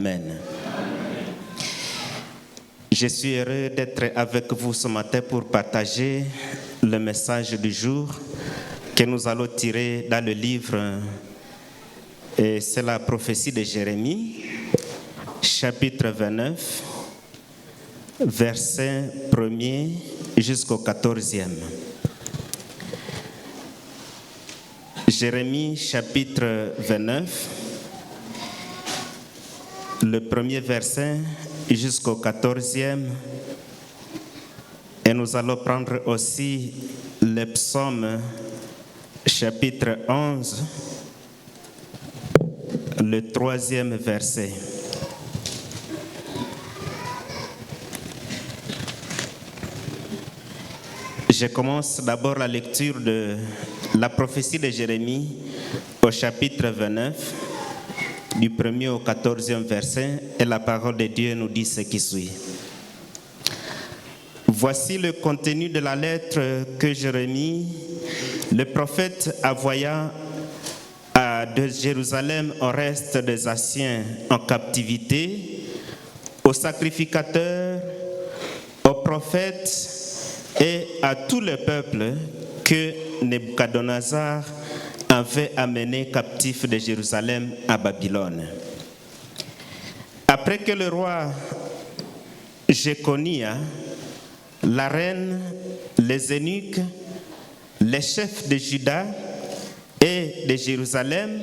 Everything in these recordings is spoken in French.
Amen. Je suis heureux d'être avec vous ce matin pour partager le message du jour que nous allons tirer dans le livre, et c'est la prophétie de Jérémie, chapitre 29, verset 1er jusqu'au 14e. Jérémie, chapitre 29, le premier verset jusqu'au 14e, et nous allons prendre aussi le psaume chapitre 11, le 3e verset. Je commence d'abord la lecture de la prophétie de Jérémie au chapitre 29, du 1er au 14e verset, et la parole de Dieu nous dit ce qui suit. Voici le contenu de la lettre que Jérémie, le prophète, envoya de Jérusalem au reste des Assiens en captivité, aux sacrificateurs, aux prophètes et à tout le peuple que Nebuchadnezzar avait amené captif de Jérusalem à Babylone. Après que le roi Jéconia, la reine, les eunuques, les chefs de Juda et de Jérusalem,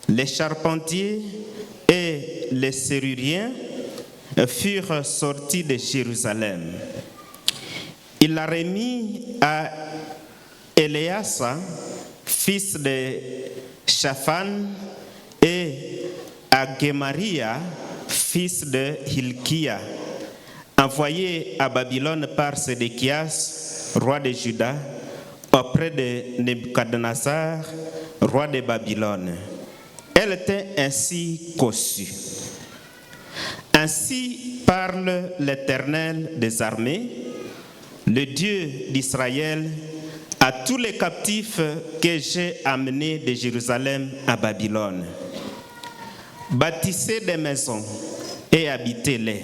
les charpentiers et les serruriers furent sortis de Jérusalem, il l'a remis à Éléasa, fils de Shaphan, et à Gemaria, fils de Hilkia, envoyé à Babylone par Sédéchias, roi de Juda, auprès de Nebuchadnezzar, roi de Babylone. Elle était ainsi conçue. Ainsi parle l'Éternel des armées, le Dieu d'Israël, à tous les captifs que j'ai amenés de Jérusalem à Babylone. Bâtissez des maisons et habitez-les.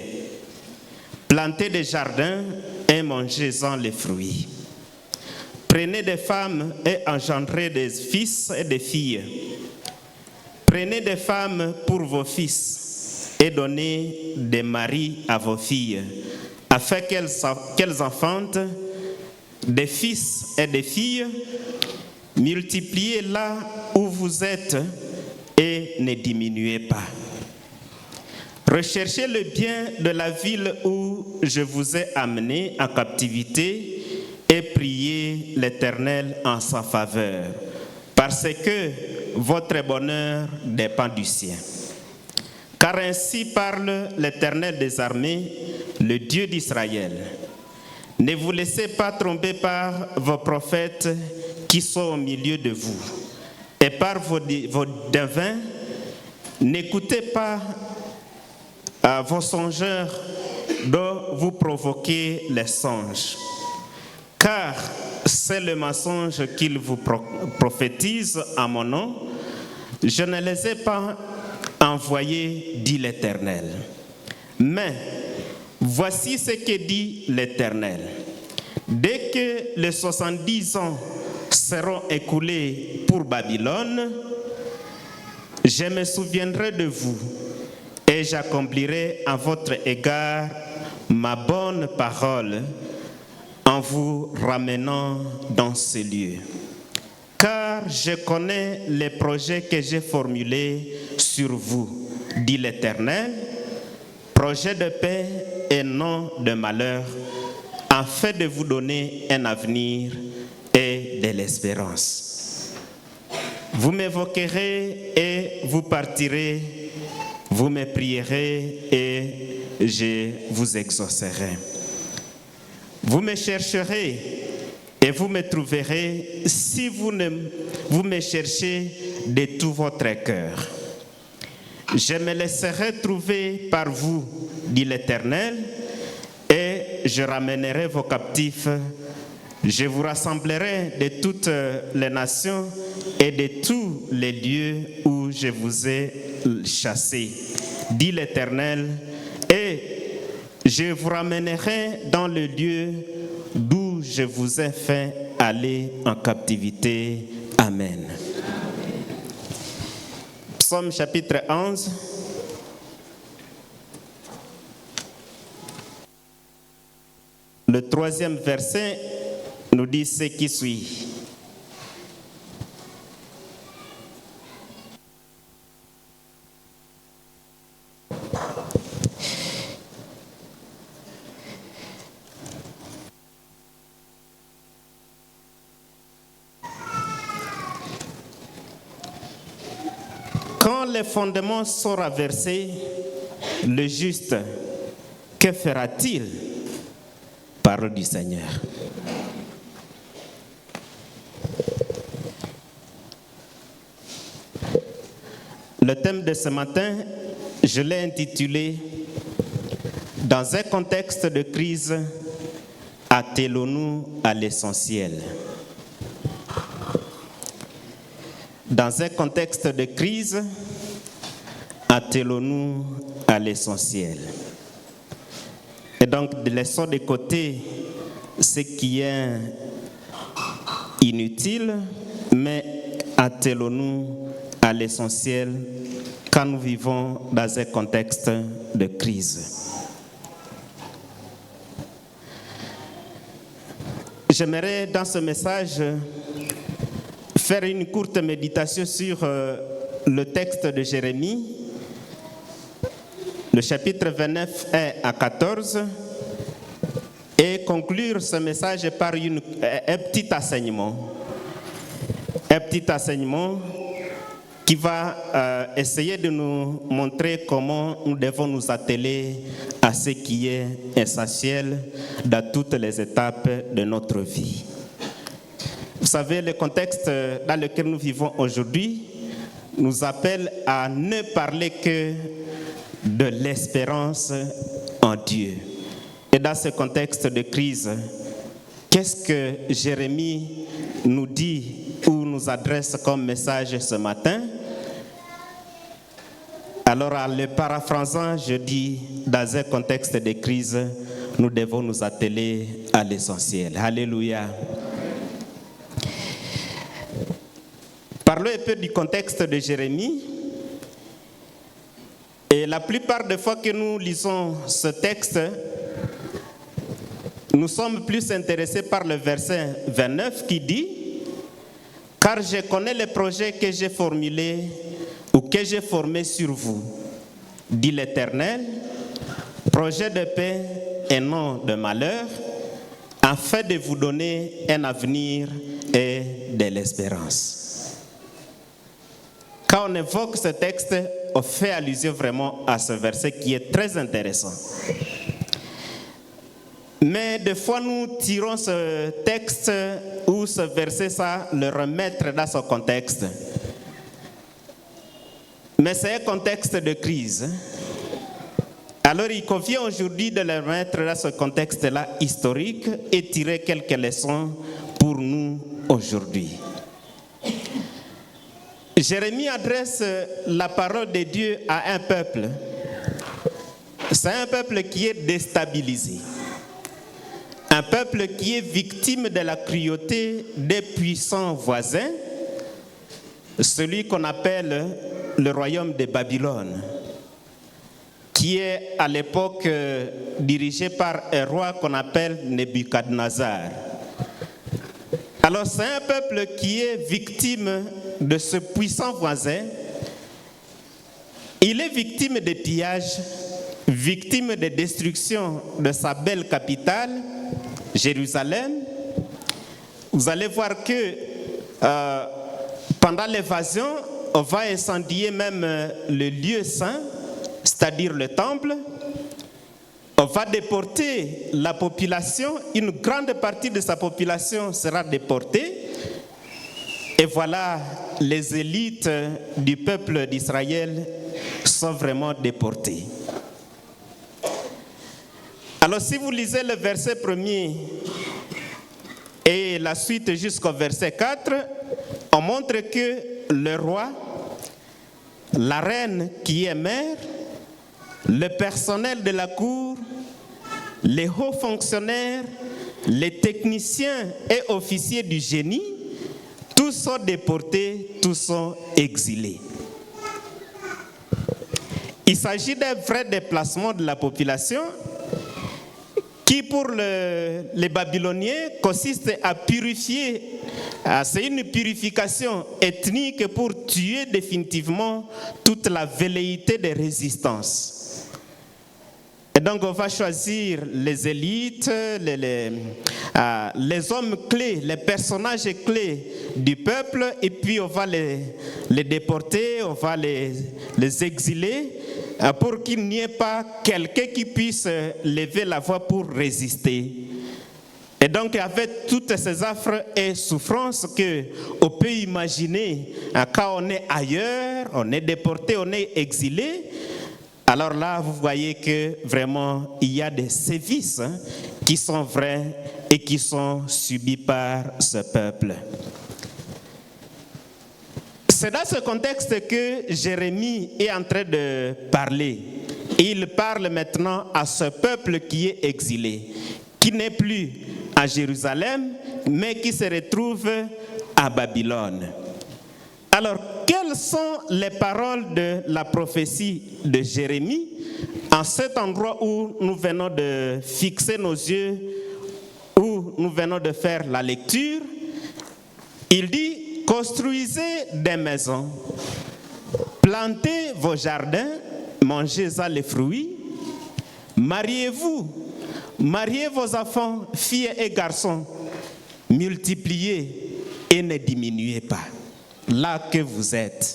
Plantez des jardins et mangez-en les fruits. Prenez des femmes et engendrez des fils et des filles. Prenez des femmes pour vos fils et donnez des maris à vos filles, afin qu'elles enfantent des fils et des filles. Multipliez là où vous êtes et ne diminuez pas. Recherchez le bien de la ville où je vous ai amené en captivité et priez l'Éternel en sa faveur, parce que votre bonheur dépend du sien. Car ainsi parle l'Éternel des armées, le Dieu d'Israël. Ne vous laissez pas tromper par vos prophètes qui sont au milieu de vous, et par vos devins. N'écoutez pas vos songeurs dont vous provoquez les songes, car c'est le mensonge qu'ils vous prophétisent en mon nom. Je ne les ai pas envoyés, dit l'Éternel. Mais voici ce que dit l'Éternel. Dès que les 70 ans seront écoulés pour Babylone, je me souviendrai de vous et j'accomplirai à votre égard ma bonne parole en vous ramenant dans ce lieu. Car je connais les projets que j'ai formulés sur vous, dit l'Éternel, projets de paix et non de malheur, afin de vous donner un avenir et de l'espérance. Vous m'évoquerez et vous partirez, vous me prierez et je vous exaucerai. Vous me chercherez et vous me trouverez si vous me cherchez de tout votre cœur. Je me laisserai trouver par vous, dit l'Éternel, et je ramènerai vos captifs. Je vous rassemblerai de toutes les nations et de tous les lieux où je vous ai chassés, dit l'Éternel, et je vous ramènerai dans le lieu d'où je vous ai fait aller en captivité. Amen. Psaume chapitre 11. Le 3e verset nous dit ce qui suit. Quand les fondements sont renversés, le juste, que fera-t-il? Parole du Seigneur. Le thème de ce matin, je l'ai intitulé « Dans un contexte de crise, attelons-nous à l'essentiel ». Dans un contexte de crise, attelons-nous à l'essentiel. Et donc, laissons de côté ce qui est inutile, mais attelons-nous à l'essentiel quand nous vivons dans un contexte de crise. J'aimerais dans ce message faire une courte méditation sur le texte de Jérémie, le chapitre 29 à 14, et conclure ce message par un petit enseignement. Un petit enseignement qui va essayer de nous montrer comment nous devons nous atteler à ce qui est essentiel dans toutes les étapes de notre vie. Vous savez, le contexte dans lequel nous vivons aujourd'hui nous appelle à ne parler que de l'espérance en Dieu. Et dans ce contexte de crise, qu'est-ce que Jérémie nous dit ou nous adresse comme message ce matin? Alors, en le paraphrasant, je dis, dans un contexte de crise, nous devons nous atteler à l'essentiel. Alléluia. Parlons un peu du contexte de Jérémie. Et la plupart des fois que nous lisons ce texte, nous sommes plus intéressés par le verset 29 qui dit « Car je connais les projets que j'ai formulés ou que j'ai formés sur vous, dit l'Éternel, projet de paix et non de malheur, afin de vous donner un avenir et de l'espérance. » Quand on évoque ce texte, on fait allusion vraiment à ce verset qui est très intéressant. Mais des fois, nous tirons ce texte ou ce verset, ça, le remettre dans son contexte. Mais c'est un contexte de crise. Alors, il convient aujourd'hui de le remettre dans ce contexte-là historique et tirer quelques leçons pour nous aujourd'hui. Jérémie adresse la parole de Dieu à un peuple. C'est un peuple qui est déstabilisé. Un peuple qui est victime de la cruauté des puissants voisins, celui qu'on appelle le royaume de Babylone, qui est à l'époque dirigé par un roi qu'on appelle Nebuchadnezzar. Alors c'est un peuple qui est victime de ce puissant voisin. Il est victime de pillages, victime de destruction de sa belle capitale, Jérusalem. Vous allez voir que pendant l'évasion, on va incendier même le lieu saint, c'est-à-dire le temple. On va déporter la population, une grande partie de sa population sera déportée. Et voilà, les élites du peuple d'Israël sont vraiment déportées. Alors si vous lisez le verset 1er et la suite jusqu'au verset 4, on montre que le roi, la reine qui est mère, le personnel de la cour, les hauts fonctionnaires, les techniciens et officiers du génie, tous sont déportés, tous sont exilés. Il s'agit d'un vrai déplacement de la population qui, pour les Babyloniens, consiste à purifier. C'est une purification ethnique pour tuer définitivement toute la velléité de résistance. Et donc on va choisir les élites, les hommes clés, les personnages clés du peuple, et puis on va les déporter, on va les exiler, pour qu'il n'y ait pas quelqu'un qui puisse lever la voix pour résister. Et donc avec toutes ces affres et souffrances qu'on peut imaginer quand on est ailleurs, on est déporté, on est exilé, alors là, vous voyez que vraiment, il y a des sévices qui sont vrais et qui sont subis par ce peuple. C'est dans ce contexte que Jérémie est en train de parler. Il parle maintenant à ce peuple qui est exilé, qui n'est plus à Jérusalem, mais qui se retrouve à Babylone. Alors, quelles sont les paroles de la prophétie de Jérémie en cet endroit où nous venons de fixer nos yeux, où nous venons de faire la lecture? Il dit, construisez des maisons, plantez vos jardins, mangez-en les fruits, mariez-vous, mariez vos enfants, filles et garçons, multipliez et ne diminuez pas. Là que vous êtes.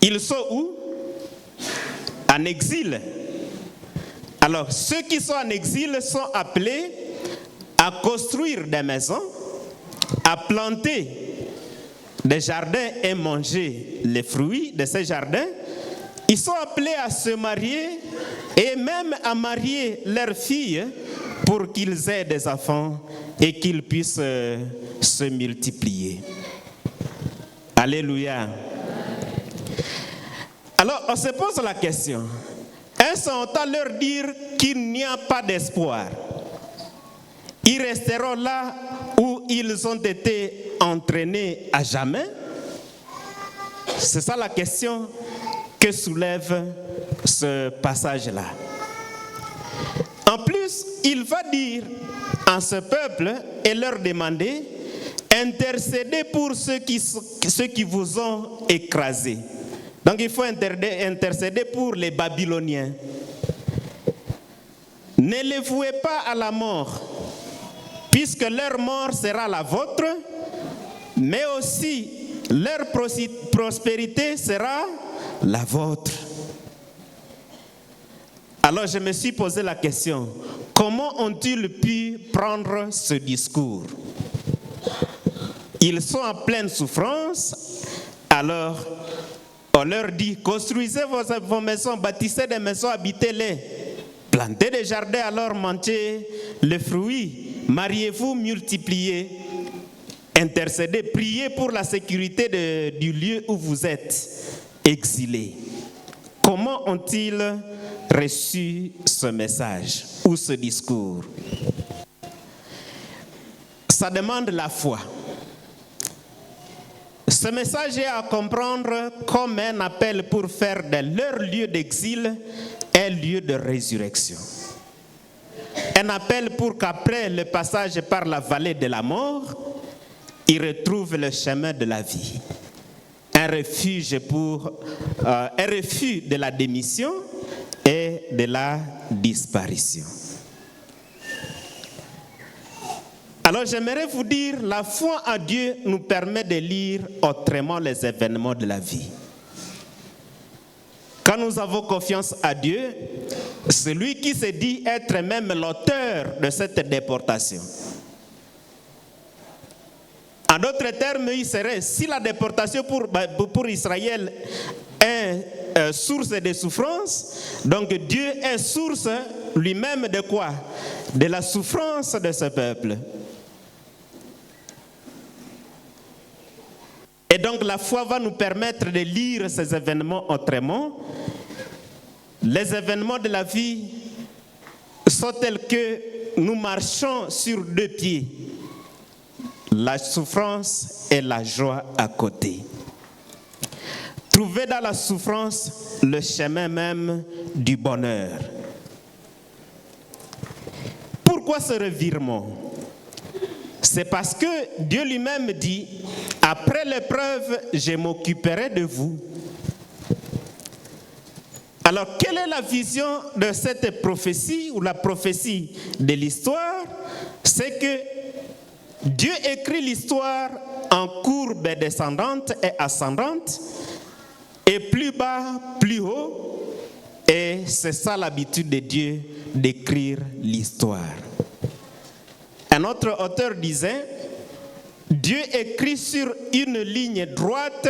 Ils sont où? En exil. Alors, ceux qui sont en exil sont appelés à construire des maisons, à planter des jardins et manger les fruits de ces jardins. Ils sont appelés à se marier et même à marier leurs filles pour qu'ils aient des enfants et qu'ils puissent se multiplier. Alléluia. Alors, on se pose la question. Est-ce qu'on entend leur dire qu'il n'y a pas d'espoir? Ils resteront là où ils ont été entraînés à jamais? C'est ça la question que soulève ce passage-là. En plus, il va dire à ce peuple et leur demander: intercédez pour ceux qui vous ont écrasés. Donc il faut intercéder pour les Babyloniens. Ne les vouez pas à la mort, puisque leur mort sera la vôtre, mais aussi leur prospérité sera la vôtre. Alors je me suis posé la question, comment ont-ils pu prendre ce discours? Ils sont en pleine souffrance, alors on leur dit, construisez vos maisons, bâtissez des maisons, habitez-les, plantez des jardins, alors mangez les fruits, mariez-vous, multipliez, intercédez, priez pour la sécurité du lieu où vous êtes exilés. Comment ont-ils reçu ce message ou ce discours? Ça demande la foi. Ce message est à comprendre comme un appel pour faire de leur lieu d'exil un lieu de résurrection. Un appel pour qu'après le passage par la vallée de la mort, ils retrouvent le chemin de la vie. Un refuge de la démission et de la disparition. Alors j'aimerais vous dire, la foi en Dieu nous permet de lire autrement les événements de la vie. Quand nous avons confiance à Dieu, celui qui se dit être même l'auteur de cette déportation. En d'autres termes, il serait, si la déportation pour Israël est source de souffrance, donc Dieu est source lui-même de quoi? De la souffrance de ce peuple. Et donc la foi va nous permettre de lire ces événements autrement Les événements de la vie sont tels que nous marchons sur deux pieds, la souffrance et la joie à côté. Trouver dans la souffrance le chemin même du bonheur. Pourquoi ce revirement? C'est parce que Dieu lui-même dit, après l'épreuve, je m'occuperai de vous. Alors, quelle est la vision de cette prophétie ou la prophétie de l'histoire? C'est que Dieu écrit l'histoire en courbe descendante et ascendante, et plus bas, plus haut, et c'est ça l'habitude de Dieu d'écrire l'histoire. Un autre auteur disait, Dieu écrit sur une ligne droite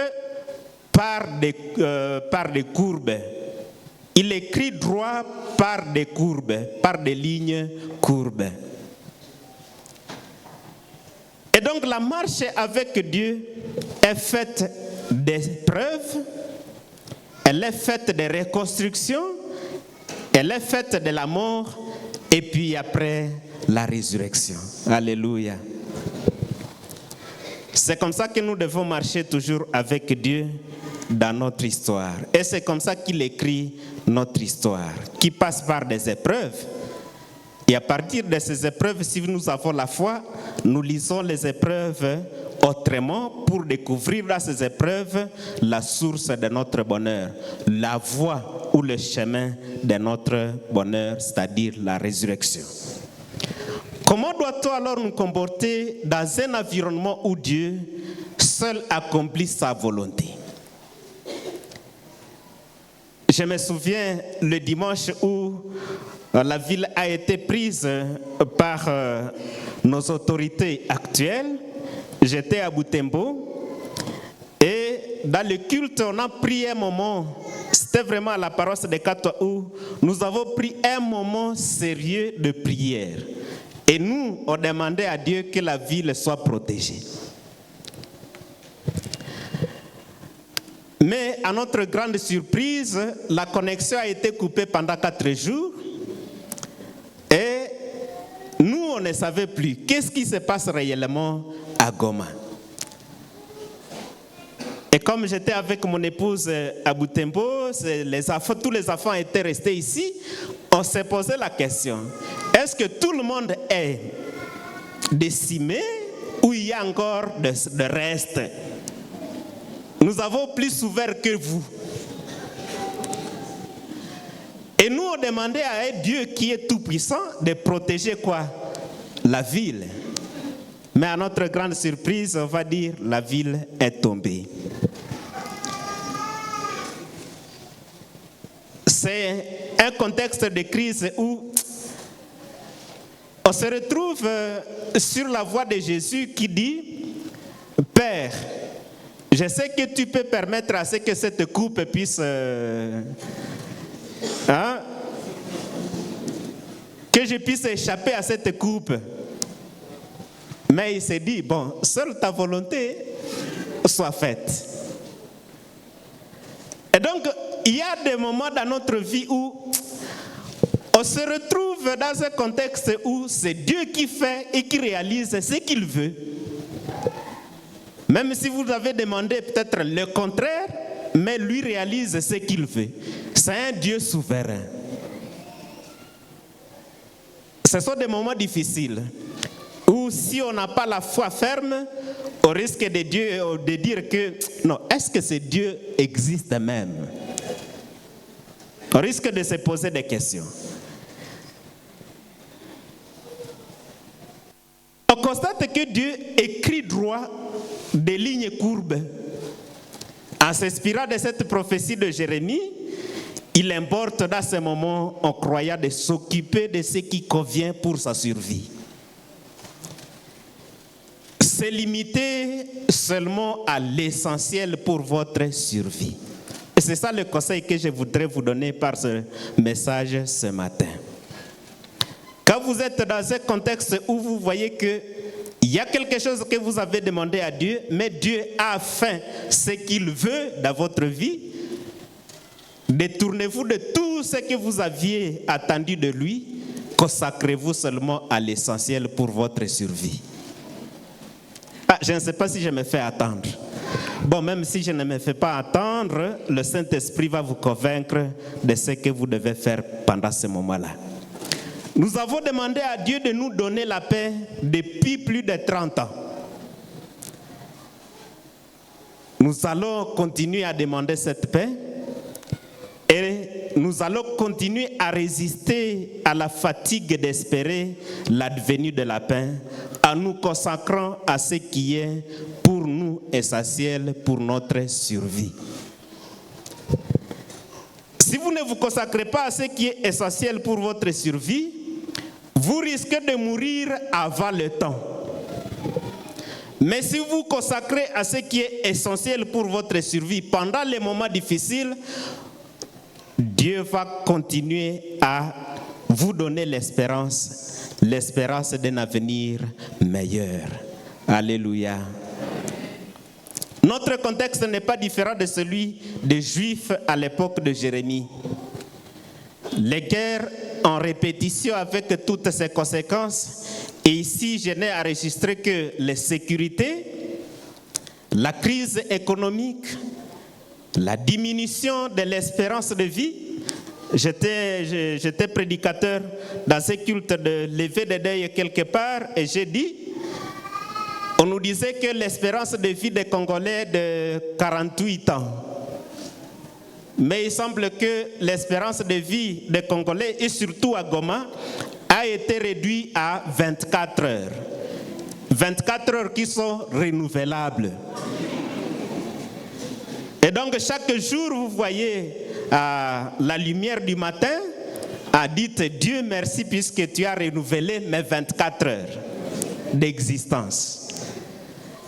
par des courbes. Il écrit droit par des courbes, par des lignes courbes. Et donc la marche avec Dieu est faite d'épreuves, elle est faite de reconstruction, elle est faite de la mort, et puis après la résurrection. Alléluia. C'est comme ça que nous devons marcher toujours avec Dieu dans notre histoire. Et c'est comme ça qu'il écrit notre histoire, qui passe par des épreuves. Et à partir de ces épreuves, si nous avons la foi, nous lisons les épreuves autrement pour découvrir dans ces épreuves la source de notre bonheur, la voie ou le chemin de notre bonheur, c'est-à-dire la résurrection. Comment doit-on alors nous comporter dans un environnement où Dieu seul accomplit sa volonté? Je me souviens le dimanche où la ville a été prise par nos autorités actuelles. J'étais à Butembo et dans le culte, on a pris un moment, c'était vraiment à la paroisse de Katwa où nous avons pris un moment sérieux de prière. Et nous, on demandait à Dieu que la ville soit protégée. Mais à notre grande surprise, la connexion a été coupée pendant 4 jours. Et nous, on ne savait plus qu'est-ce qui se passe réellement à Goma. Et comme j'étais avec mon épouse à Butembo, tous les enfants étaient restés ici, on s'est posé la question, est-ce que tout le monde est décimé ou il y a encore de reste? Nous avons plus souffert que vous. Et nous, on demandait à un Dieu qui est tout-puissant de protéger quoi? La ville. Mais à notre grande surprise, on va dire, la ville est tombée. C'est un contexte de crise où on se retrouve sur la voie de Jésus qui dit, Père, je sais que tu peux permettre à ce que cette coupe puisse... que je puisse échapper à cette coupe. Mais il s'est dit, bon, seule ta volonté soit faite. Et donc, il y a des moments dans notre vie où on se retrouve dans un contexte où c'est Dieu qui fait et qui réalise ce qu'il veut. Même si vous avez demandé peut-être le contraire, mais lui réalise ce qu'il veut. C'est un Dieu souverain. Ce sont des moments difficiles où si on n'a pas la foi ferme, on risque de dire que non, est-ce que ce Dieu existe même? On risque de se poser des questions. On constate que Dieu écrit droit des lignes courbes. En s'inspirant de cette prophétie de Jérémie, il importe dans ce moment, en croyant, de s'occuper de ce qui convient pour sa survie. Se limiter seulement à l'essentiel pour votre survie. Et c'est ça le conseil que je voudrais vous donner par ce message ce matin. Quand vous êtes dans un contexte où vous voyez qu'il y a quelque chose que vous avez demandé à Dieu, mais Dieu a fait ce qu'il veut dans votre vie, Détournez-vous de tout ce que vous aviez attendu de lui, consacrez-vous seulement à l'essentiel pour votre survie. Je ne sais pas si je me fais attendre. Bon, même si je ne me fais pas attendre, le Saint-Esprit va vous convaincre de ce que vous devez faire pendant ce moment-là. Nous avons demandé à Dieu de nous donner la paix depuis plus de 30 ans. Nous allons continuer à demander cette paix et nous allons continuer à résister à la fatigue d'espérer l'advenue de la paix en nous consacrant à ce qui est pour nous essentiel pour notre survie. Si vous ne vous consacrez pas à ce qui est essentiel pour votre survie, vous risquez de mourir avant le temps. Mais si vous vous consacrez à ce qui est essentiel pour votre survie pendant les moments difficiles, Dieu va continuer à vous donner l'espérance d'un avenir meilleur. Alléluia. Notre contexte n'est pas différent de celui des Juifs à l'époque de Jérémie. Les guerres en répétition avec toutes ses conséquences. Et ici, je n'ai enregistré que les sécurités, la crise économique, la diminution de l'espérance de vie. J'étais prédicateur dans ce culte de lever de deuil quelque part et j'ai dit, on nous disait que l'espérance de vie des Congolais est de 48 ans. Mais il semble que l'espérance de vie des Congolais, et surtout à Goma, a été réduite à 24 heures. 24 heures qui sont renouvelables. Et donc chaque jour, vous voyez la lumière du matin, dites Dieu merci puisque tu as renouvelé mes 24 heures d'existence.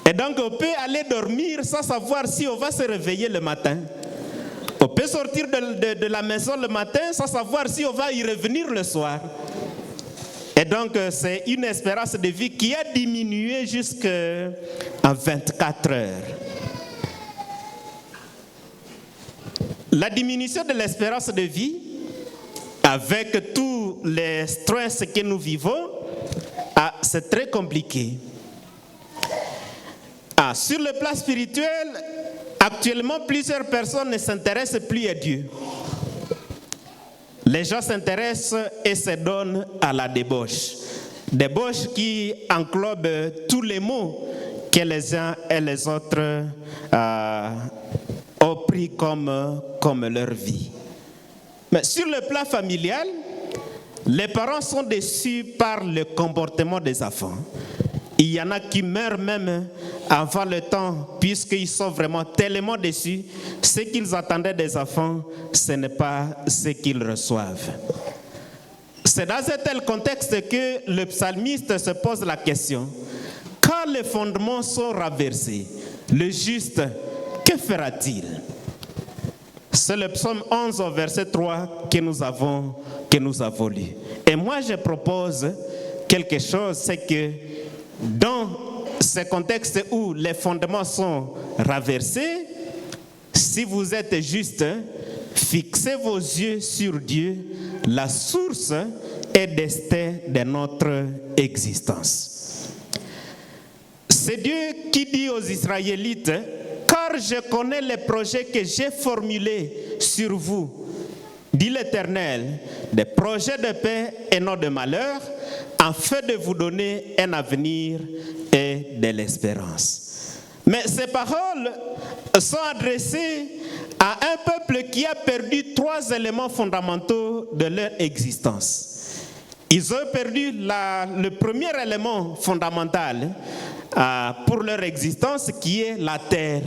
Et donc on peut aller dormir sans savoir si on va se réveiller le matin. On peut sortir de la maison le matin sans savoir si on va y revenir le soir. Et donc c'est une espérance de vie qui a diminué jusqu'à 24 heures. La diminution de l'espérance de vie, avec tous les stress que nous vivons, c'est très compliqué. Sur le plan spirituel, actuellement, plusieurs personnes ne s'intéressent plus à Dieu. Les gens s'intéressent et se donnent à la débauche. Débauche qui englobe tous les maux que les uns et les autres ont pris comme leur vie. Mais sur le plan familial, les parents sont déçus par le comportement des enfants. Il y en a qui meurent même avant le temps, puisqu'ils sont vraiment tellement déçus. Ce qu'ils attendaient des enfants, ce n'est pas ce qu'ils reçoivent. C'est dans un tel contexte que le psalmiste se pose la question. Quand les fondements sont renversés, le juste, que fera-t-il? C'est le psaume 11 au verset 3 que nous avons lu. Et moi je propose quelque chose, c'est que dans ce contexte où les fondements sont renversés, si vous êtes juste, fixez vos yeux sur Dieu, la source et destin de notre existence. C'est Dieu qui dit aux Israélites, car je connais les projets que j'ai formulés sur vous, dit l'Éternel, des projets de paix et non de malheur, afin de vous donner un avenir et de l'espérance. Mais ces paroles sont adressées à un peuple qui a perdu 3 éléments fondamentaux de leur existence. Ils ont perdu le premier élément fondamental pour leur existence, qui est la terre.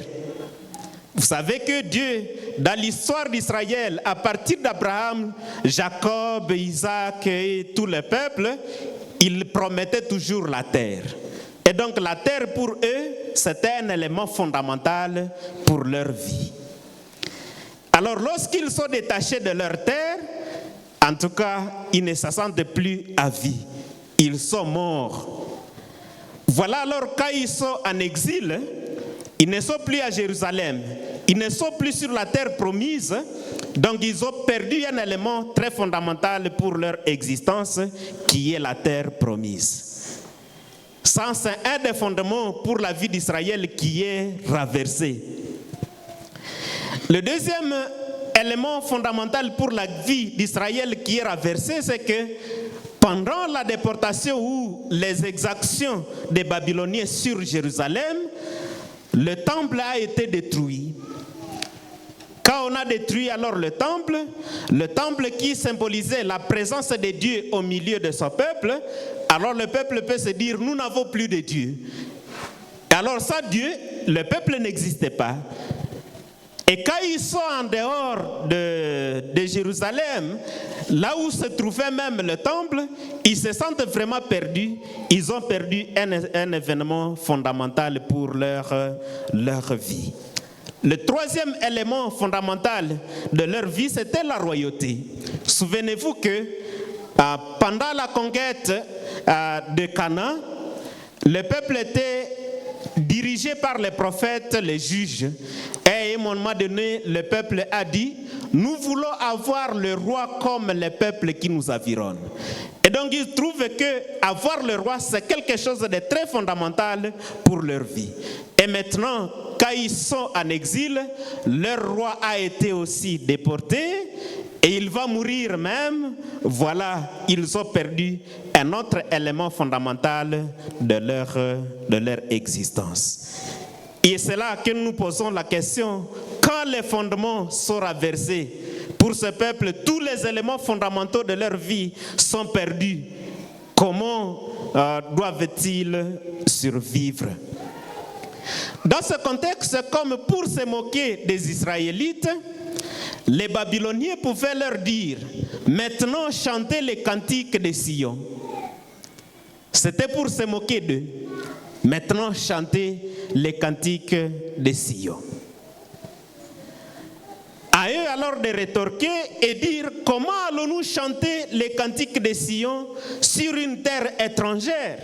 Vous savez que Dieu, dans l'histoire d'Israël, à partir d'Abraham, Jacob, Isaac et tout le peuple, il promettait toujours la terre. Et donc la terre pour eux, c'était un élément fondamental pour leur vie. Alors lorsqu'ils sont détachés de leur terre, en tout cas, ils ne se sentent plus à vie. Ils sont morts. Voilà alors quand ils sont en exil, ils ne sont plus à Jérusalem, ils ne sont plus sur la terre promise, Donc ils ont perdu un élément très fondamental pour leur existence, qui est la terre promise. Ça, c'est un des fondements pour la vie d'Israël qui est renversé. Le deuxième élément fondamental pour la vie d'Israël qui est renversé, c'est que pendant la déportation ou les exactions des Babyloniens sur Jérusalem, le temple a été détruit. Quand on a détruit alors le temple qui symbolisait la présence de Dieu au milieu de son peuple, alors le peuple peut se dire, nous n'avons plus de Dieu. Alors sans Dieu, le peuple n'existait pas. Et quand ils sont en dehors de Jérusalem, là où se trouvait même le temple, ils se sentent vraiment perdus. Ils ont perdu un événement fondamental pour leur vie. Le troisième élément fondamental de leur vie, c'était la royauté. Souvenez-vous que pendant la conquête de Canaan, le peuple était dirigé par les prophètes, les juges. Et à un moment donné, le peuple a dit, nous voulons avoir le roi comme les peuples qui nous environnent. Et donc ils trouvent que avoir le roi, c'est quelque chose de très fondamental pour leur vie. Et maintenant, quand ils sont en exil, leur roi a été aussi déporté et il va mourir même. Voilà, ils ont perdu un autre élément fondamental de leur existence. Et c'est là que nous posons la question, quand les fondements sont renversés, pour ce peuple, tous les éléments fondamentaux de leur vie sont perdus. Comment doivent-ils survivre? Dans ce contexte, comme pour se moquer des Israélites, les Babyloniens pouvaient leur dire, maintenant chantez les cantiques de Sion. C'était pour se moquer d'eux. Maintenant chantez les cantiques de Sion. À eux alors de rétorquer et dire, comment allons-nous chanter les cantiques de Sion sur une terre étrangère?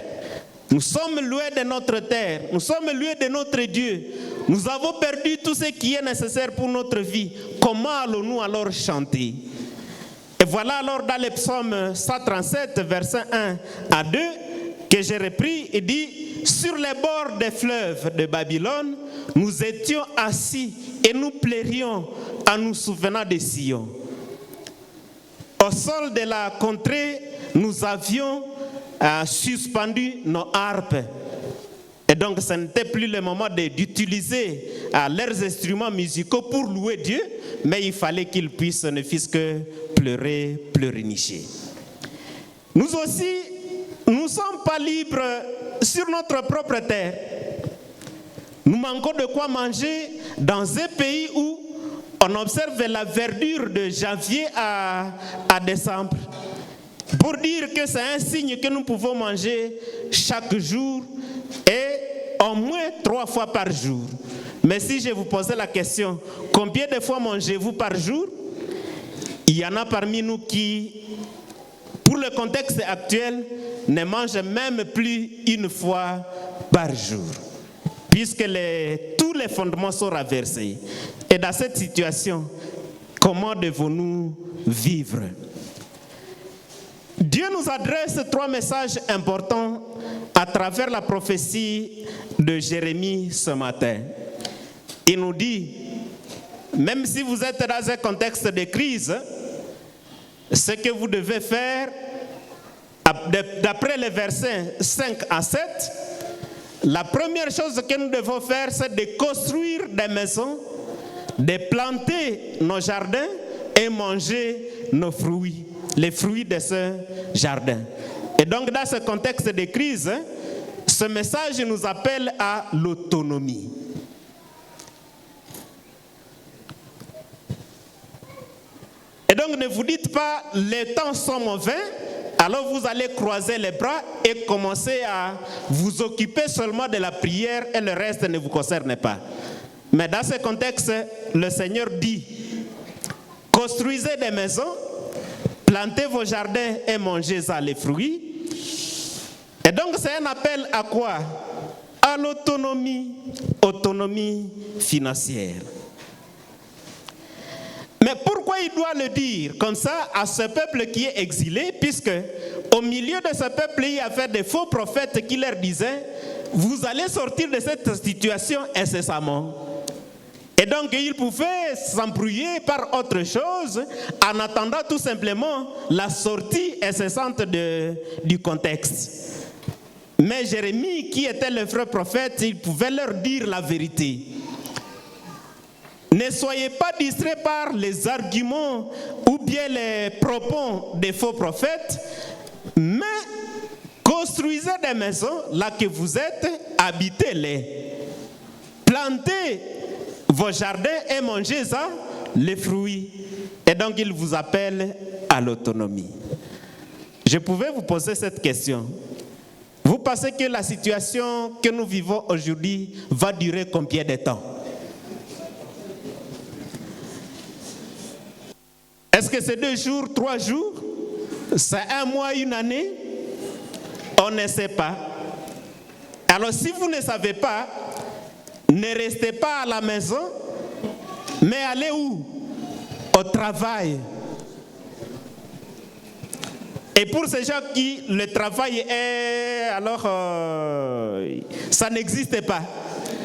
Nous sommes loin de notre terre, nous sommes loin de notre Dieu. Nous avons perdu tout ce qui est nécessaire pour notre vie. Comment allons-nous alors chanter? Et voilà alors dans le psaume 137, versets 1 à 2, que j'ai repris et dit, sur les bords des fleuves de Babylone, nous étions assis et nous pleurions en nous souvenant de Sion. Au sol de la contrée, nous avions suspendu nos harpes. Et donc ce n'était plus le moment d'utiliser leurs instruments musicaux pour louer Dieu, mais il fallait qu'ils puissent ne fût-ce que pleurer, pleurnicher. Nous aussi, nous ne sommes pas libres sur notre propre terre. Nous manquons de quoi manger dans un pays où on observe la verdure de janvier à décembre. Pour dire que c'est un signe que nous pouvons manger chaque jour et au moins 3 fois par jour. Mais si je vous posais la question, combien de fois mangez-vous par jour? Il y en a parmi nous qui, pour le contexte actuel, ne mangent même plus une fois par jour, puisque tous les fondements sont renversés. Et dans cette situation, comment devons-nous vivre? Dieu nous adresse 3 messages importants à travers la prophétie de Jérémie ce matin. Il nous dit, même si vous êtes dans un contexte de crise, ce que vous devez faire, d'après les versets 5 à 7, la première chose que nous devons faire, c'est de construire des maisons, de planter nos jardins et manger nos fruits, les fruits de ce jardin. Et donc dans ce contexte de crise, ce message nous appelle à l'autonomie. Et donc ne vous dites pas, les temps sont mauvais, alors vous allez croiser les bras et commencer à vous occuper seulement de la prière et le reste ne vous concerne pas. Mais dans ce contexte, le Seigneur dit, construisez des maisons, plantez vos jardins et mangez-en les fruits. Et donc c'est un appel à quoi? À l'autonomie, autonomie financière. Mais pourquoi il doit le dire comme ça à ce peuple qui est exilé, puisque au milieu de ce peuple, il y avait des faux prophètes qui leur disaient, vous allez sortir de cette situation incessamment. Et donc il pouvait s'embrouiller par autre chose en attendant tout simplement la sortie incessante du contexte. Mais Jérémie, qui était le vrai prophète, il pouvait leur dire la vérité. Ne soyez pas distraits par les arguments ou bien les propos des faux prophètes, mais construisez des maisons là que vous êtes, habitez-les. Plantez vos jardins et mangez ça, les fruits. Et donc il vous appelle à l'autonomie. Je pouvais vous poser cette question. Vous pensez que la situation que nous vivons aujourd'hui va durer combien de temps? Est-ce que c'est 2 jours, 3 jours? C'est 1 mois, 1 année? On ne sait pas. Alors si vous ne savez pas, ne restez pas à la maison, mais allez où? Au travail. Et pour ces gens qui le travail est, alors ça n'existe pas.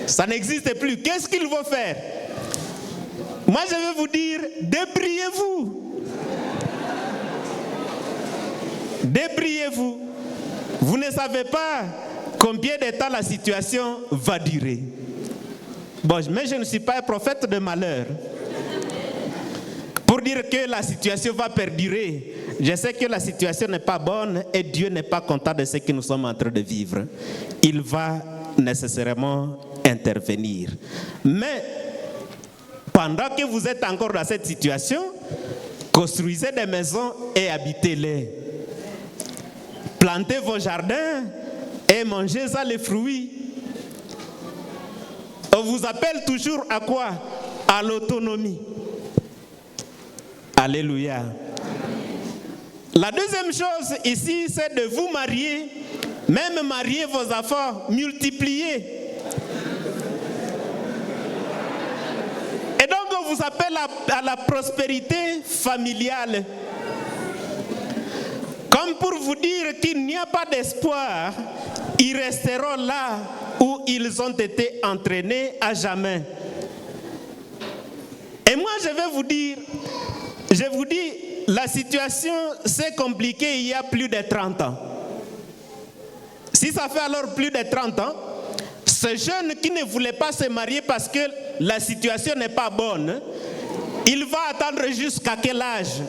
Ça n'existe plus. Qu'est-ce qu'ils vont faire? Moi, je vais vous dire, débrouillez-vous. Débrouillez-vous. Vous ne savez pas combien de temps la situation va durer. Bon, mais je ne suis pas un prophète de malheur. Pour dire que la situation va perdurer, je sais que la situation n'est pas bonne et Dieu n'est pas content de ce que nous sommes en train de vivre. Il va nécessairement intervenir. Mais pendant que vous êtes encore dans cette situation, construisez des maisons et habitez-les. Plantez vos jardins et mangez ça les fruits. On vous appelle toujours à quoi? À l'autonomie. Alléluia. La deuxième chose ici, c'est de vous marier, même marier vos enfants, multiplier. Et donc on vous appelle à la prospérité familiale. Comme pour vous dire qu'il n'y a pas d'espoir, ils resteront là où ils ont été entraînés à jamais. Et moi je vais vous dire, je vous dis, la situation s'est compliquée il y a plus de 30 ans. Si ça fait alors plus de 30 ans, ce jeune qui ne voulait pas se marier parce que la situation n'est pas bonne, il va attendre jusqu'à quel âge?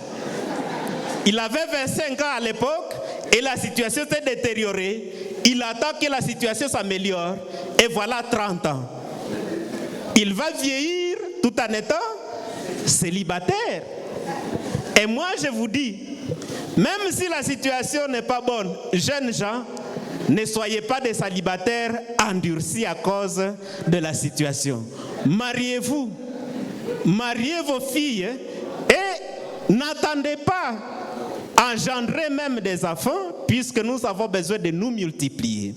Il avait 25 ans à l'époque et la situation s'est détériorée. Il attend que la situation s'améliore et voilà 30 ans. Il va vieillir tout en étant célibataire. Et moi je vous dis, même si la situation n'est pas bonne, jeunes gens, ne soyez pas des célibataires endurcis à cause de la situation. Mariez-vous, mariez vos filles et n'attendez pas engendrer même des enfants puisque nous avons besoin de nous multiplier.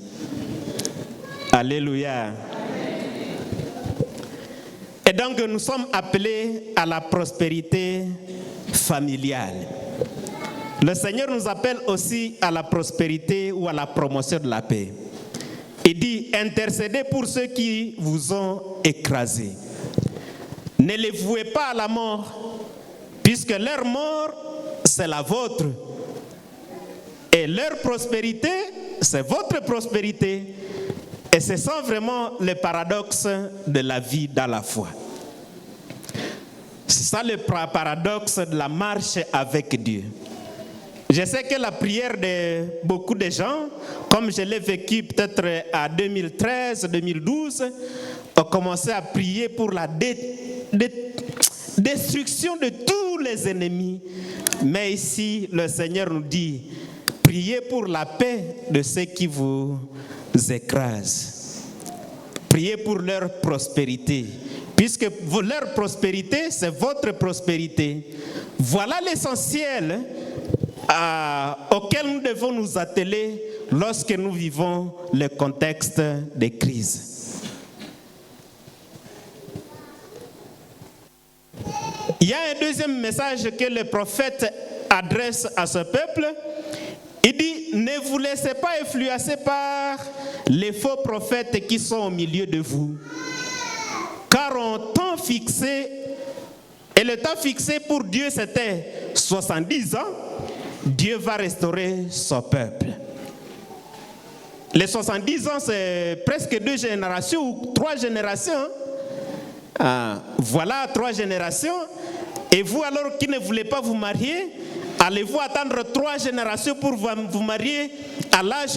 Alléluia. Et donc nous sommes appelés à la prospérité familiale. Le Seigneur nous appelle aussi à la prospérité ou à la promotion de la paix. Il dit, intercédez pour ceux qui vous ont écrasés. Ne les vouez pas à la mort, puisque leur mort, c'est la vôtre. Et leur prospérité, c'est votre prospérité. Et c'est ça vraiment le paradoxe de la vie dans la foi. C'est ça le paradoxe de la marche avec Dieu. Je sais que la prière de beaucoup de gens, comme je l'ai vécu peut-être à 2013, 2012, ont commencé à prier pour la destruction de tous les ennemis. Mais ici, le Seigneur nous dit, priez pour la paix de ceux qui vous écrasent. Priez pour leur prospérité. Puisque leur prospérité, c'est votre prospérité. Voilà l'essentiel auquel nous devons nous atteler lorsque nous vivons le contexte de crise. Il y a un deuxième message que le prophète adresse à ce peuple. Il dit, ne vous laissez pas influencer par les faux prophètes qui sont au milieu de vous. Car en temps fixé, et le temps fixé pour Dieu c'était 70 ans, Dieu va restaurer son peuple. Les 70 ans, c'est presque 2 générations ou 3 générations. Voilà 3 générations. Et vous alors qui ne voulez pas vous marier, allez-vous attendre 3 générations pour vous marier à l'âge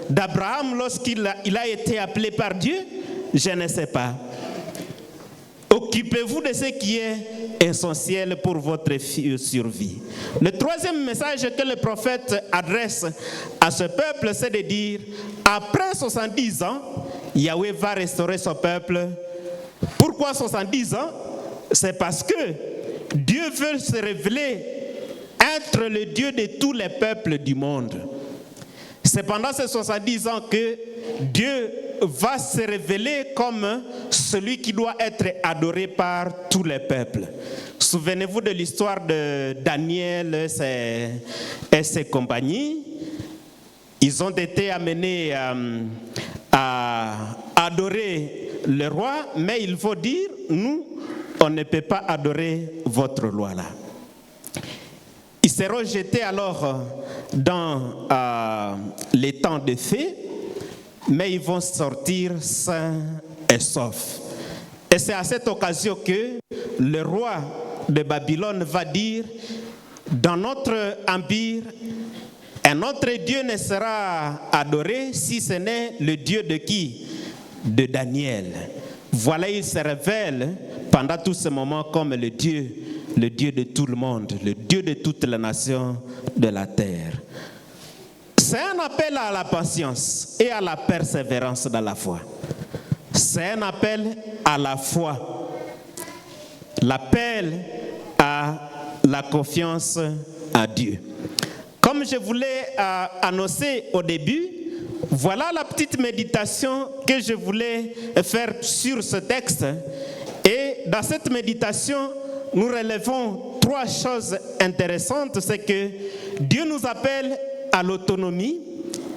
d'Abraham lorsqu'il a été appelé par Dieu? Je ne sais pas. Occupez-vous de ce qui est essentiel pour votre survie. Le troisième message que le prophète adresse à ce peuple, c'est de dire, après 70 ans, Yahweh va restaurer son peuple. Pourquoi 70 ans? C'est parce que Dieu veut se révéler être le Dieu de tous les peuples du monde. C'est pendant ces 70 ans que Dieu va se révéler comme celui qui doit être adoré par tous les peuples. Souvenez-vous de l'histoire de Daniel et ses compagnies. Ils ont été amenés à adorer le roi, mais il faut dire, nous, on ne peut pas adorer votre loi là. Ils seront jetés alors dans les temps de feu, mais ils vont sortir sains et saufs. Et c'est à cette occasion que le roi de Babylone va dire, dans notre empire, un autre Dieu ne sera adoré si ce n'est le Dieu de qui? De Daniel. Voilà, il se révèle pendant tout ce moment comme le Dieu de tout le monde, le Dieu de toutes les nations de la terre. C'est un appel à la patience et à la persévérance dans la foi. C'est un appel à la foi. L'appel à la confiance à Dieu. Comme je voulais annoncer au début, voilà la petite méditation que je voulais faire sur ce texte. Et dans cette méditation, nous relevons 3 choses intéressantes. C'est que Dieu nous appelle à l'autonomie,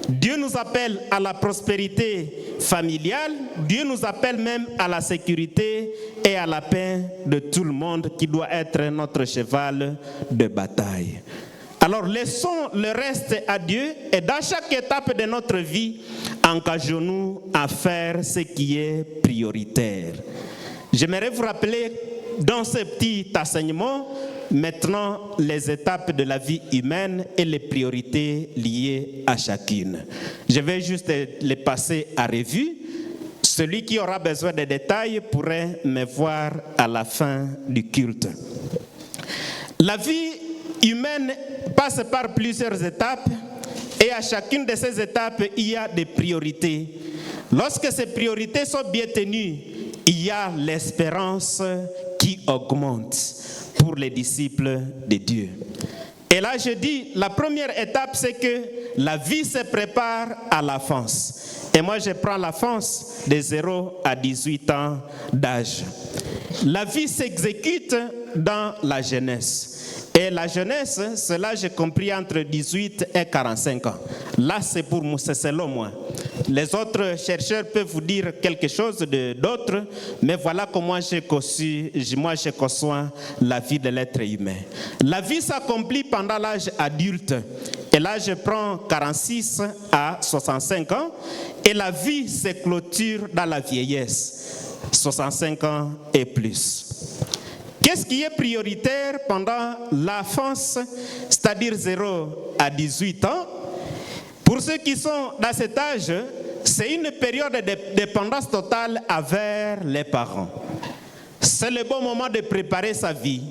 Dieu nous appelle à la prospérité familiale, Dieu nous appelle même à la sécurité et à la paix de tout le monde qui doit être notre cheval de bataille. Alors laissons le reste à Dieu et dans chaque étape de notre vie, engageons-nous à faire ce qui est prioritaire. J'aimerais vous rappeler dans ce petit enseignement maintenant les étapes de la vie humaine et les priorités liées à chacune. Je vais juste les passer à revue. Celui qui aura besoin de détails pourrait me voir à la fin du culte. La vie humaine passe par plusieurs étapes et à chacune de ces étapes, il y a des priorités. Lorsque ces priorités sont bien tenues, il y a l'espérance qui augmente pour les disciples de Dieu. Et là, je dis, la première étape, c'est que la vie se prépare à l'enfance. Et moi, je prends l'enfance de 0 à 18 ans d'âge. La vie s'exécute dans la jeunesse. Et la jeunesse, c'est l'âge compris entre 18 et 45 ans. Là, c'est pour moi, c'est selon moi. Les autres chercheurs peuvent vous dire quelque chose d'autre, mais voilà comment je conçois la vie de l'être humain. La vie s'accomplit pendant l'âge adulte. Et là, je prends 46 à 65 ans. Et la vie se clôture dans la vieillesse, 65 ans et plus. Qu'est-ce qui est prioritaire pendant l'enfance, c'est-à-dire 0 à 18 ans? Pour ceux qui sont dans cet âge, c'est une période de dépendance totale envers les parents. C'est le bon moment de préparer sa vie.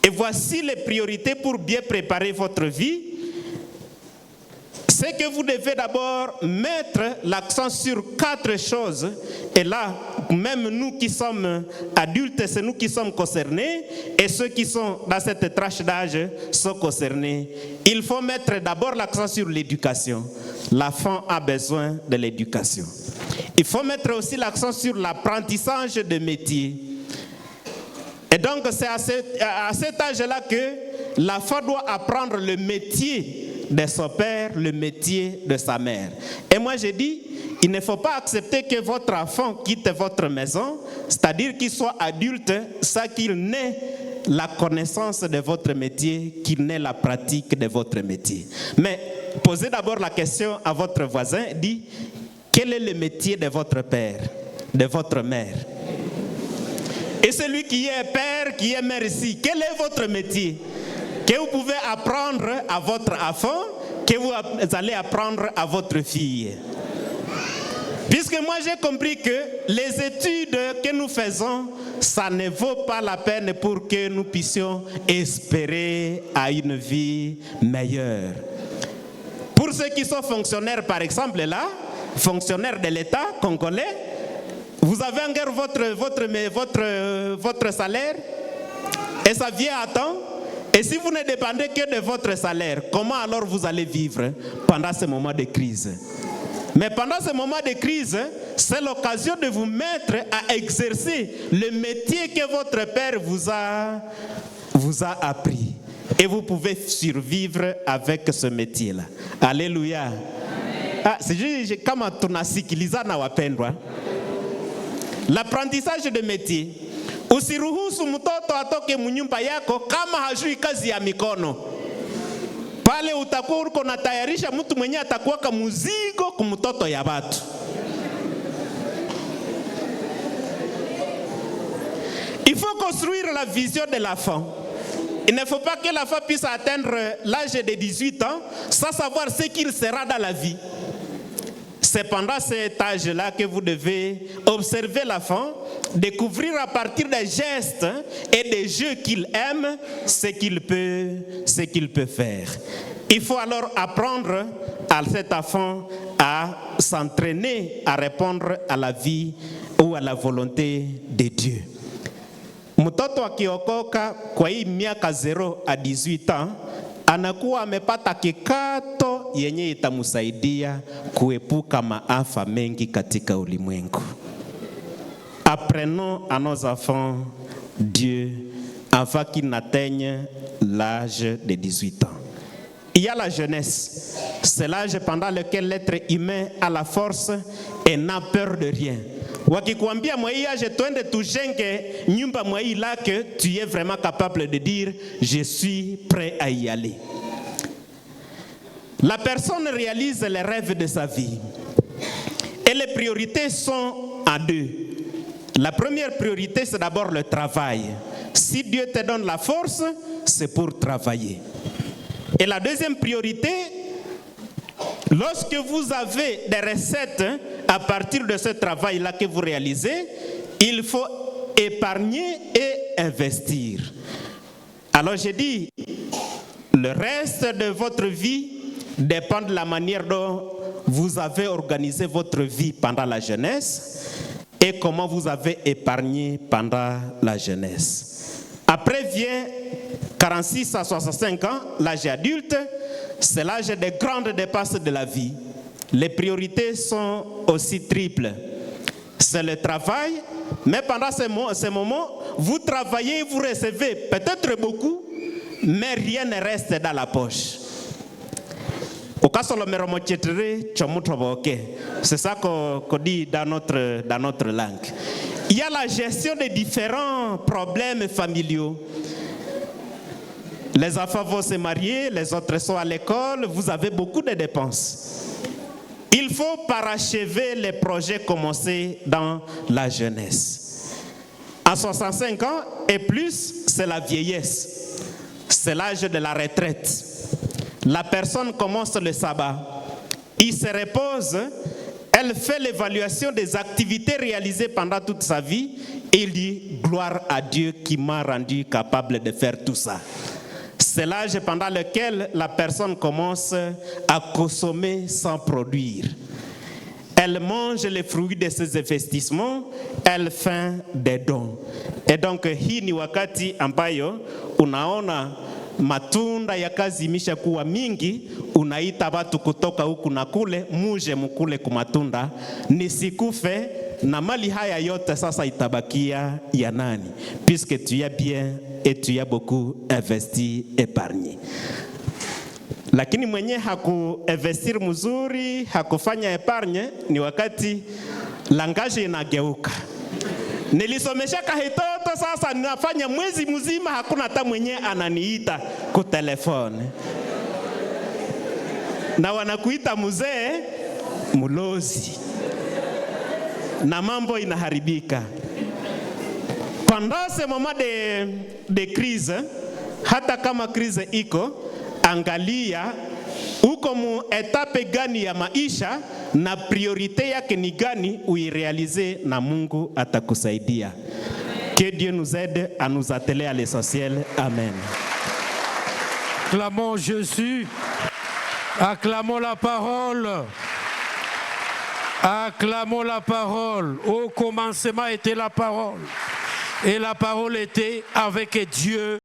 Et voici les priorités pour bien préparer votre vie. C'est que vous devez d'abord mettre l'accent sur 4 choses. Et là, même nous qui sommes adultes, c'est nous qui sommes concernés. Et ceux qui sont dans cette tranche d'âge sont concernés. Il faut mettre d'abord l'accent sur l'éducation. L'enfant a besoin de l'éducation. Il faut mettre aussi l'accent sur l'apprentissage de métiers. Et donc c'est à cet âge-là que l'enfant doit apprendre le métier de son père, le métier de sa mère. Et moi je dis, il ne faut pas accepter que votre enfant quitte votre maison, c'est-à-dire qu'il soit adulte, sans qu'il n'ait la connaissance de votre métier, qu'il n'ait la pratique de votre métier. Mais posez d'abord la question à votre voisin, dit, quel est le métier de votre père, de votre mère? Et celui qui est père, qui est mère ici, quel est votre métier que vous pouvez apprendre à votre enfant, que vous allez apprendre à votre fille? Puisque moi j'ai compris que les études que nous faisons, ça ne vaut pas la peine pour que nous puissions espérer à une vie meilleure. Pour ceux qui sont fonctionnaires, par exemple, là, fonctionnaires de l'État congolais, vous avez encore votre salaire et ça vient à temps. Et si vous ne dépendez que de votre salaire, comment alors vous allez vivre pendant ce moment de crise? Mais pendant ce moment de crise, c'est l'occasion de vous mettre à exercer le métier que votre père vous a appris. Et vous pouvez survivre avec ce métier-là. Alléluia. C'est juste comme tunasikilizana wapendwa. L'apprentissage de métier. Usiruhusu mtoto atoke mnyumba yako kama hajui kazi ya mikono. Pale utakuwa uko natayarisha mtu mwenye atakuwaka muzigo kumtoto ya watu. Il faut construire la vision de l'enfant. Il ne faut pas que l'enfant puisse atteindre l'âge de 18 ans sans savoir ce qu'il sera dans la vie. C'est pendant cet âge-là que vous devez observer l'enfant, découvrir à partir des gestes et des jeux qu'il aime ce qu'il peut faire. Il faut alors apprendre à cet enfant à s'entraîner à répondre à la vie ou à la volonté de Dieu. Mtoto akiokoka kwa hii miaka 0 à 18 ans anakuwa amepata kikato yenye itamsaidia kuepuka maafa mengi katika ulimwengu. Apprenons à nos enfants Dieu avant qu'ils n'atteignent l'âge de 18 ans. Il y a la jeunesse. C'est l'âge pendant lequel l'être humain a la force et n'a peur de rien. Wakikuambia mwa hii âge twende tujenge nyumba mwa hii lake, tu es vraiment capable de dire je suis prêt à y aller. La personne réalise les rêves de sa vie. Et les priorités sont à deux. La première priorité, c'est d'abord le travail. Si Dieu te donne la force, c'est pour travailler. Et la deuxième priorité, lorsque vous avez des recettes à partir de ce travail-là que vous réalisez, il faut épargner et investir. Alors j'ai dit, le reste de votre vie dépend de la manière dont vous avez organisé votre vie pendant la jeunesse et comment vous avez épargné pendant la jeunesse. Après vient 46 à 65 ans, l'âge adulte, c'est l'âge des grandes dépenses de la vie. Les priorités sont aussi triples. C'est le travail, mais pendant ces moments, vous travaillez, vous recevez peut-être beaucoup, mais rien ne reste dans la poche. C'est ça qu'on dit dans notre langue. Il y a la gestion des différents problèmes familiaux. Les enfants vont se marier, les autres sont à l'école, vous avez beaucoup de dépenses. Il faut parachever les projets commencés dans la jeunesse. À 65 ans et plus, c'est la vieillesse. C'est l'âge de la retraite. La personne commence le sabbat. Il se repose, elle fait l'évaluation des activités réalisées pendant toute sa vie et il dit « Gloire à Dieu qui m'a rendu capable de faire tout ça ». C'est l'âge pendant lequel la personne commence à consommer sans produire. Elle mange les fruits de ses investissements, elle fait des dons. Et donc hii ni wakati ambayo unaona matunda ya kazi imesha kuwa mingi, unaita watu kutoka huku na kule, muje mkule kumatunda, nisikufe na mali haya yote sasa itabakia ya nani? Puisque tu as bien et tu as beaucoup investi, épargné. Lakini mwenye hakuinvestir mzuri, hakufanya epargne, ni wakati langaje inageuka. Nilisomesha kahitoto, sasa ninafanya mwezi mzima hakuna hata mwenye ananiita kwa telefone. Na wanakuita mzee mulozi. Na mambo inaharibika. Pendant ce moment de crise, hata kama crise iko, angalia uko mu etape gani ya maisha na priorite yake ni gani, uirealize na Mungu atakusaidia. Que Dieu nous aide à nous atteler à l'essentiel. Amen. Acclamons Jésus. Acclamons la parole. Acclamons la parole. Au commencement était la parole. Et la parole était avec Dieu.